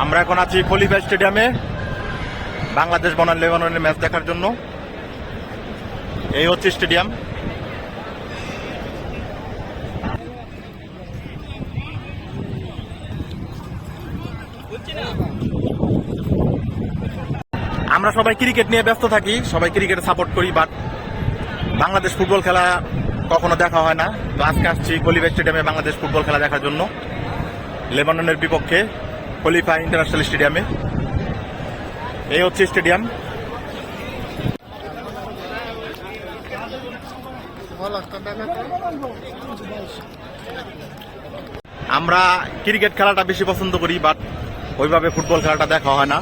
আমরা এখন আছি খলিফা স্টেডিয়ামে বাংলাদেশ বনাম লেবাননের ম্যাচ দেখার জন্য। এই হচ্ছে স্টেডিয়াম। আমরা সবাই ক্রিকেট নিয়ে ব্যস্ত থাকি, সবাই ক্রিকেটে সাপোর্ট করি, বাট বাংলাদেশ ফুটবল খেলা কখনো দেখা হয় না। তো আজকে আসছি খলিফা স্টেডিয়ামে বাংলাদেশ ফুটবল খেলা দেখার জন্য, লেবাননের বিপক্ষে খলিফা ইন্টারন্যাশনাল স্টেডিয়ামে। এই হচ্ছে স্টেডিয়াম। আমরা ক্রিকেট খেলাটা বেশি পছন্দ করি, বাট ওইভাবে ফুটবল খেলাটা দেখা হয় না,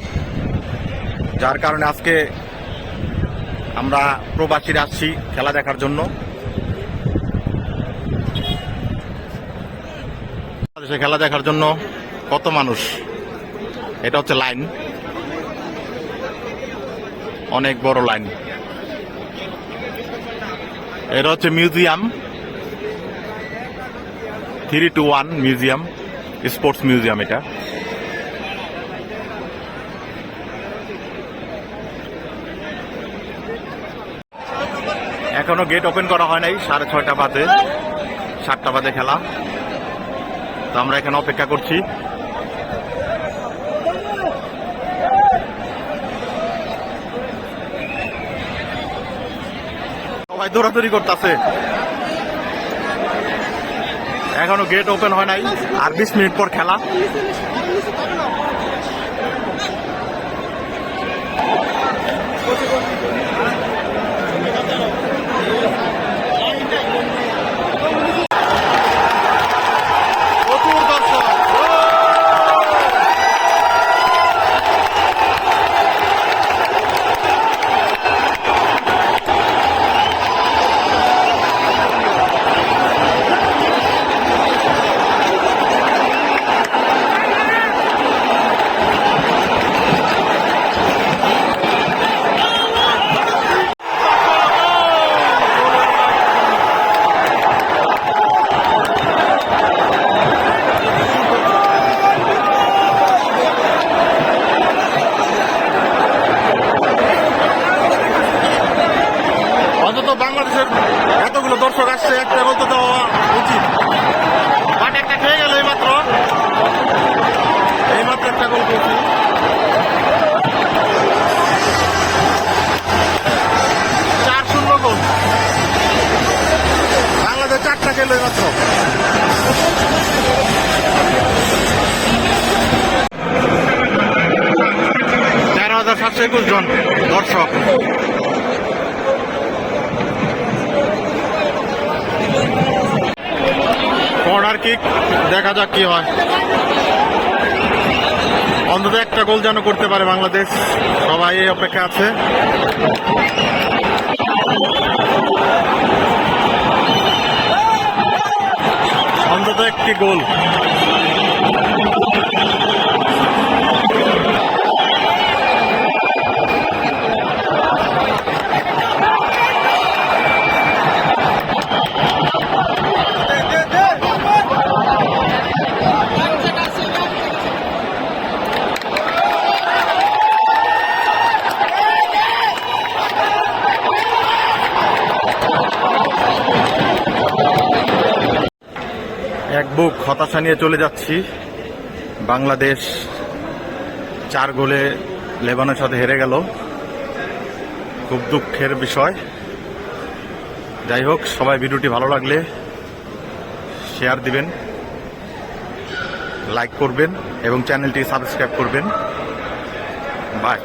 যার কারণে আজকে আমরা প্রবাসীরা আসছি খেলা দেখার জন্য। খেলা দেখার জন্য কত মানুষ, এটা হচ্ছে লাইন, অনেক বড় লাইন। এটা হচ্ছে মিউজিয়াম, 321 মিউজিয়াম, স্পোর্টস মিউজিয়াম। এটা এখনো গেট ওপেন করা হয় নাই, 6:30 বাজে, 7টা বাজে খেলা। তো আমরা এখানে অপেক্ষা করছি। সবাই দৌড়াদৌড়ি করতেছে, এখনো গেট ওপেন হয় নাই, আর 20 মিনিট পর খেলা। বাংলাদেশের এতগুলো দর্শক আসছে, একটা গোল তো দেওয়া উচিত, বাট একটা খেয়ে গেল এইমাত্র একটা গোল পেয়েছি। 4-0 গোল, বাংলাদেশ 4টা খেলো এইমাত্র। জন দর্শক। কর্নার কিক, দেখা যাক কি হয়। অন্তত একটা গোল যেন করতে পারে বাংলাদেশ, সবাই এই অপেক্ষা আছে। অন্তত একটি গোল। এক বুক হতাশা নিয়ে চলে যাচ্ছি। বাংলাদেশ 4 গোলে লেবাননের সাথে হেরে গেল, খুব দুঃখের বিষয়। যাই হোক, সবাই ভিডিওটি ভালো লাগলে শেয়ার দিবেন, লাইক করবেন এবং চ্যানেলটি সাবস্ক্রাইব করবেন। বাই।